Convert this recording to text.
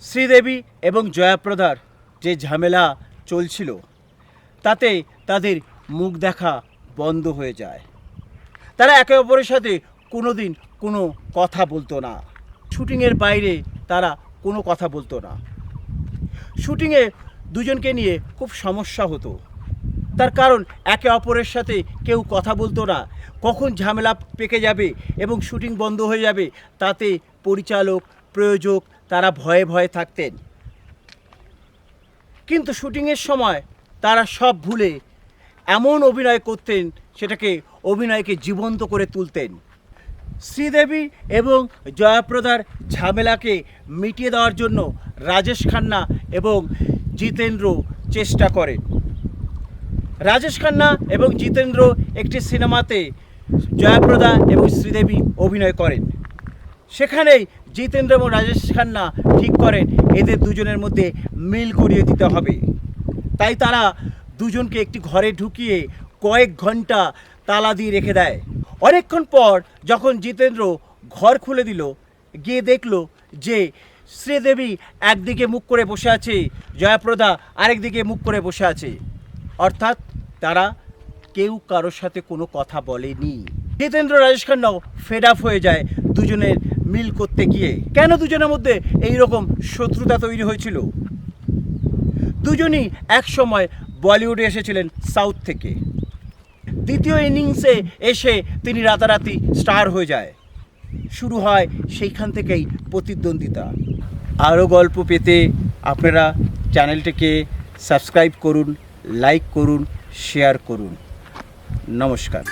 শ্রীদেবী এবং জয়াপ্রদার যে ঝামেলা চলছিল তাতে তাদের মুখ দেখা বন্ধ হয়ে যায়। তারা একে অপরের সাথে কোনোদিন কোনো কথা বলতো না। শুটিংয়ের বাইরে তারা কোনো কথা বলতো না। শুটিংয়ে দুজনকে নিয়ে খুব সমস্যা হতো, তার কারণ একে অপরের সাথে কেউ কথা বলতো না। কখন ঝামেলা পেকে যাবে এবং শুটিং বন্ধ হয়ে যাবে তাতে পরিচালক, প্রযোজক তারা ভয়ে ভয়ে থাকতেন। কিন্তু শুটিংয়ের সময় তারা সব ভুলে এমন অভিনয় করতেন, সেটাকে অভিনয়কে জীবন্ত করে তুলতেন। শ্রীদেবী এবং জয়াপ্রদার ঝামেলাকে মিটিয়ে দেওয়ার জন্য রাজেশ খান্না এবং জিতেন্দ্র চেষ্টা করেন। রাজেশ খান্না এবং জিতেন্দ্র একটি সিনেমাতে জয়াপ্রদা এবং শ্রীদেবী অভিনয় করেন। সেখানেই জিতেন্দ্র এবং রাজেশ খান্না ঠিক করেন এদের দুজনের মধ্যে মিল করিয়ে দিতে হবে। তাই তারা দুজনকে একটি ঘরে ঢুকিয়ে কয়েক ঘন্টা তালা দিয়ে রেখে দেয়। অনেকক্ষণ পর যখন জিতেন্দ্র ঘর খুলে দিল, গিয়ে দেখলো যে শ্রীদেবী একদিকে মুখ করে বসে আছে, জয়াপ্রদা আরেকদিকে মুখ করে বসে আছে। অর্থাৎ তারা কেউ কারোর সাথে কোনো কথা বলেনি। জিতেন্দ্র রাজেশ খান্নাও ফেড আপ হয়ে যায় দুজনের মিল করতে গিয়ে। কেন দুজনের মধ্যে এই রকম শত্রুতা তৈরি হয়েছিল? দুজনই এক সময় বলিউডে এসেছিলেন সাউথ থেকে। দ্বিতীয় ইনিংসে এসে তিনি রাতারাতি স্টার হয়ে যায়। শুরু হয় সেইখান থেকেই প্রতিদ্বন্দ্বিতা। আরও গল্প পেতে আপনারা চ্যানেলটিকে সাবস্ক্রাইব করুন, লাইক করুন, শেয়ার করুন। নমস্কার।